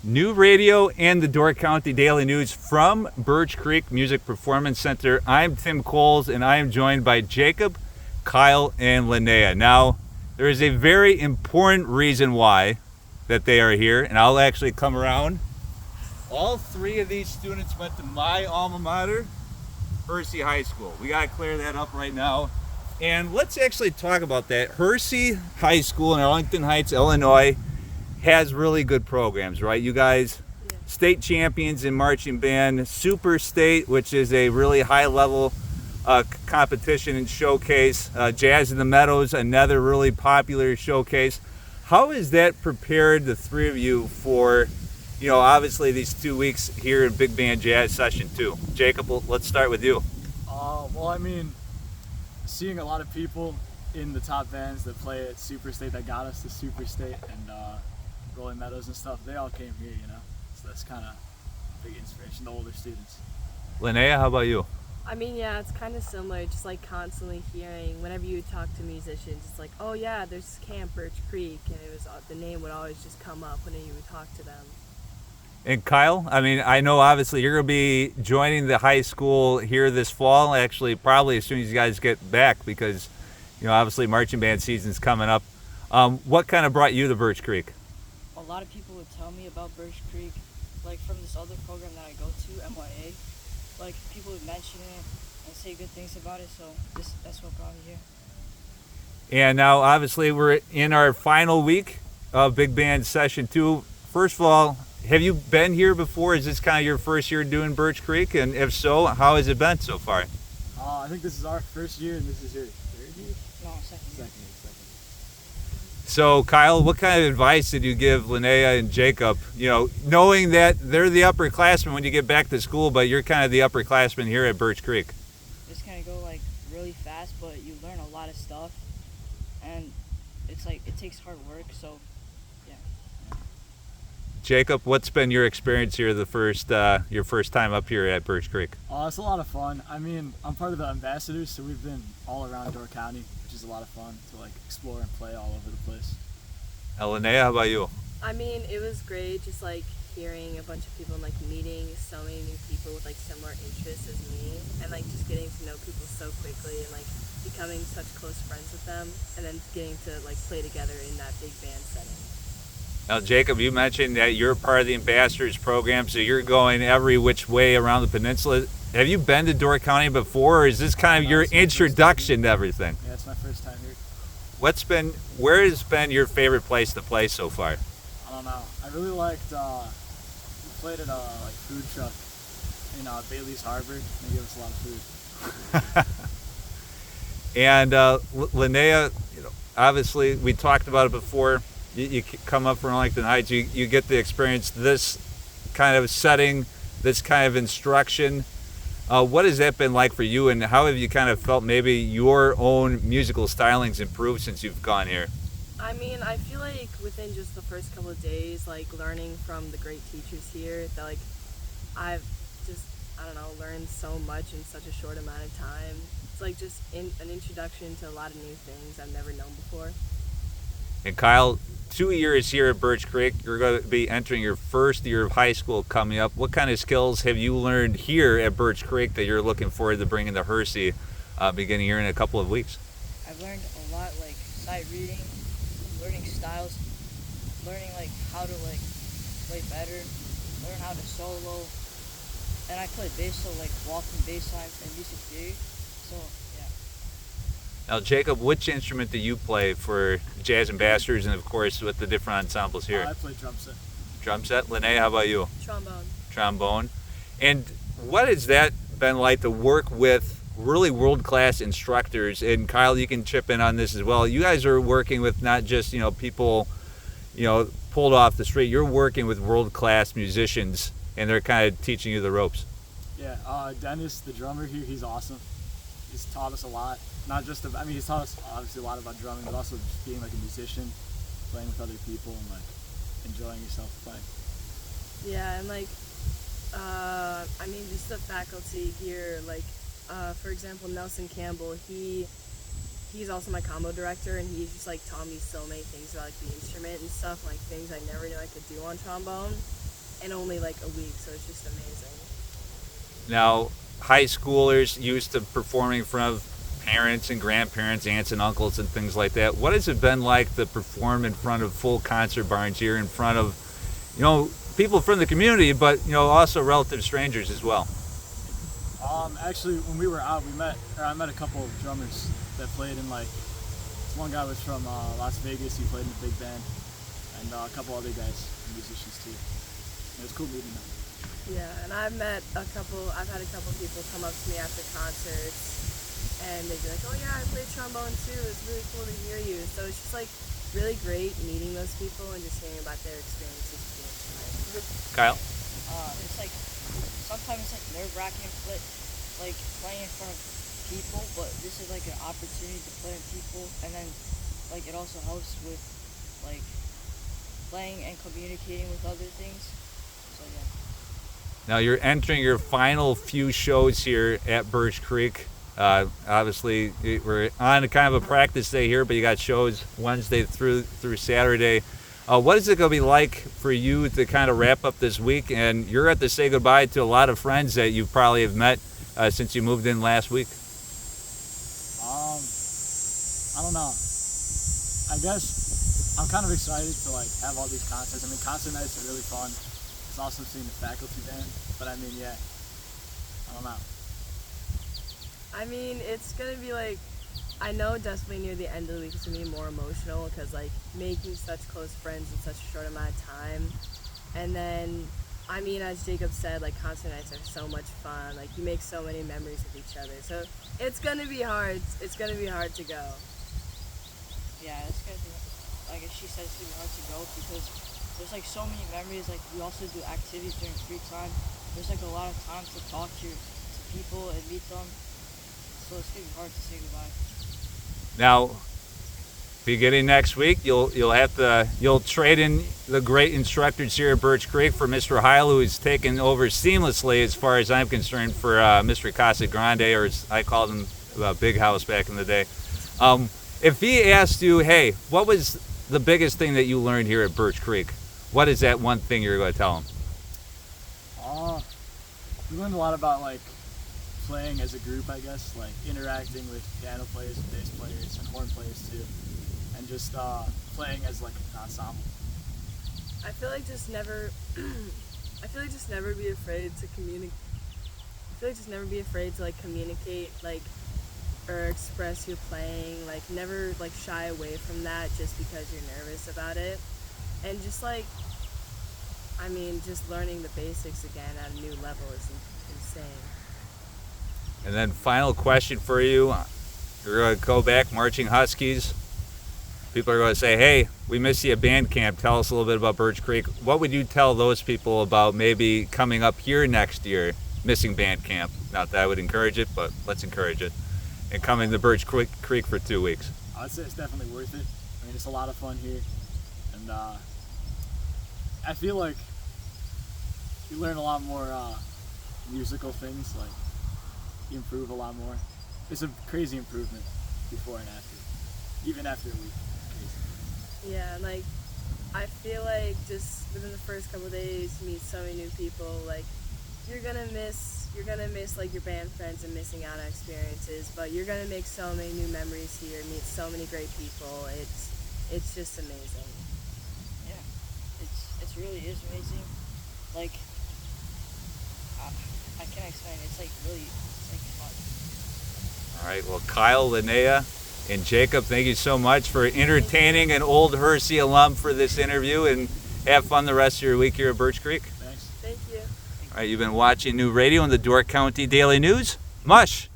New radio and the Door County Daily News from Birch Creek Music Performance Center. I'm Tim Kowols, and I am joined by Jacob, Kyle, and Linnea. Now, there is a very important reason why that they are here, and I'll actually come around. All three of these students went to my alma mater, Hersey High School. We got to clear that up right now. And let's actually talk about that. Hersey High School in Arlington Heights, Illinois, has really good programs, right? You guys, state champions in marching band, super state, which is a really high level competition and showcase. Jazz in the Meadows, another really popular showcase. How has that prepared the three of you for, obviously these 2 weeks here in Big Band Jazz Session 2? Jacob, let's start with you. Seeing a lot of people in the top bands that play at Super State, that got us to Super State, and Rolling Meadows and stuff, they all came here, so that's kind of a big inspiration to older students. Linnea, how about you? It's kind of similar, just like constantly hearing whenever you talk to musicians, it's like, oh yeah, there's this camp, Birch Creek, and it was the name would always just come up whenever you would talk to them. And Kyle, I know obviously you're going to be joining the high school here this fall, actually probably as soon as you guys get back, because obviously marching band season's coming up. What kind of brought you to Birch Creek? A lot of people would tell me about Birch Creek, like from this other program that I go to, MYA. Like people would mention it and say good things about it, so that's what brought me here. And now obviously we're in our final week of Big Band Session 2. First of all, have you been here before? Is this kind of your first year doing Birch Creek? And if so, how has it been so far? I think this is our first year, and this is your third year? No, second. Second. So Kyle, what kind of advice did you give Linnea and Jacob, knowing that they're the upperclassmen when you get back to school, but you're kind of the upperclassmen here at Birch Creek? It's kind of go like really fast, but you learn a lot of stuff, and it's like it takes hard work, so yeah. Jacob, what's been your experience here your first time up here at Birch Creek? It's a lot of fun. I'm part of the ambassadors, so we've been all around Door County, which is a lot of fun to explore and play all over the place. Linnea, how about you? It was great, just hearing a bunch of people and meeting so many new people with similar interests as me, and just getting to know people so quickly and becoming such close friends with them, and then getting to play together in that big band setting. Now, Jacob, you mentioned that you're part of the ambassadors program, so you're going every which way around the peninsula. Have you been to Door County before, or is this kind of your introduction to everything? Yeah, it's my first time here. Where has been your favorite place to play so far? I don't know. I really liked, we played at a food truck in Bailey's Harbor. They gave us a lot of food. And Linnea, obviously we talked about it before. You come up from Arlington Heights, you get to experience this kind of setting, this kind of instruction. What has that been like for you, and how have you kind of felt maybe your own musical styling's improved since you've gone here? I feel like within just the first couple of days, learning from the great teachers here, that I've just, learned so much in such a short amount of time. It's just an introduction to a lot of new things I've never known before. And Kyle, 2 years here at Birch Creek, you're going to be entering your first year of high school coming up. What kind of skills have you learned here at Birch Creek that you're looking forward to bringing to Hersey beginning here in a couple of weeks? I've learned a lot, sight reading, learning styles, learning how to play better, learn how to solo, and I play bass, so walking bass lines and music theory, so yeah. Now, Jacob, which instrument do you play for Jazz Ambassadors and, of course, with the different ensembles here? I play drum set. Drum set. Linnea, how about you? Trombone. Trombone. And what has that been like to work with really world-class instructors? And Kyle, you can chip in on this as well. You guys are working with not just, people, pulled off the street. You're working with world-class musicians, and they're kind of teaching you the ropes. Yeah, Dennis, the drummer here, he's awesome. He's taught us a lot. Not just, he's taught us obviously a lot about drumming, but also just being a musician, playing with other people, and enjoying yourself playing. Yeah, and just the faculty here, for example, Nelson Campbell, he's also my combo director, and he's just taught me so many things about the instrument and stuff, things I never knew I could do on trombone. in only like a week, so it's just amazing. Now, high schoolers used to performing in front of parents and grandparents, aunts and uncles and things like that. What has it been like to perform in front of full concert barns here, in front of, people from the community, but, also relative strangers as well? Actually, when we were out, I met a couple of drummers that played in one guy was from Las Vegas, he played in a big band, and a couple other guys, musicians too. It was cool meeting them. Yeah, and I've had a couple people come up to me after concerts, and they'd be like, oh yeah, I played trombone too, it's really cool to hear you. So it's just really great meeting those people and just hearing about their experiences too. Kyle? It's sometimes it's nerve-wracking playing in front of people, but this is an opportunity to play in people, and then it also helps with playing and communicating with other things. So yeah. Now you're entering your final few shows here at Birch Creek. Obviously, we're on a kind of a practice day here, but you got shows Wednesday through Saturday. What is it going to be like for you to kind of wrap up this week? And you're at to say goodbye to a lot of friends that you probably have met since you moved in last week. I don't know. I guess I'm kind of excited to have all these concerts. I mean, concert nights are really fun. It's awesome seeing the faculty band, but I mean, yeah, I don't know. I mean, it's gonna be I know definitely near the end of the week it's gonna be more emotional because making such close friends in such a short amount of time, and then I mean, as Jacob said, concert nights are so much fun. You make so many memories with each other, so it's gonna be hard. It's gonna be hard to go. Yeah, it's gonna be as she said, it's gonna be hard to go because there's so many memories. We also do activities during free time. There's a lot of time to talk to people and meet them. So it's gonna be hard to say goodbye. Now, beginning next week, you'll trade in the great instructors here at Birch Creek for Mr. Heil, who is taken over seamlessly, as far as I'm concerned, for Mr. Casa Grande, or as I called him, Big House back in the day. If he asked you, hey, what was the biggest thing that you learned here at Birch Creek? What is that one thing you're going to tell him? We learned a lot about playing as a group, I guess, interacting with piano players, bass players, and horn players too, and just playing as an ensemble. I feel just never be afraid to communicate. I feel just never be afraid to communicate or express your playing. Never shy away from that just because you're nervous about it, and just just learning the basics again at a new level is insane. And then final question for you. You're going to go back marching Huskies. People are going to say, hey, we miss you at band camp. Tell us a little bit about Birch Creek. What would you tell those people about maybe coming up here next year, missing band camp? Not that I would encourage it, but let's encourage it. And coming to Birch Creek for 2 weeks. I would say it's definitely worth it. I mean, it's a lot of fun here. And I feel you learn a lot more musical things. You improve a lot more. It's a crazy improvement before and after. Even after a week. Crazy. Yeah, and I feel just within the first couple of days, you meet so many new people. You're gonna miss your band friends and missing out on experiences, but you're gonna make so many new memories here, meet so many great people. It's just amazing. Yeah, it really is amazing. I can't explain. It's really fun. All right, well, Kyle, Linnea, and Jacob, thank you so much for entertaining an old Hersey alum for this interview, and have fun the rest of your week here at Birch Creek. Thanks. Thank you. All right, you've been watching New Radio on the Door County Daily News. Mush!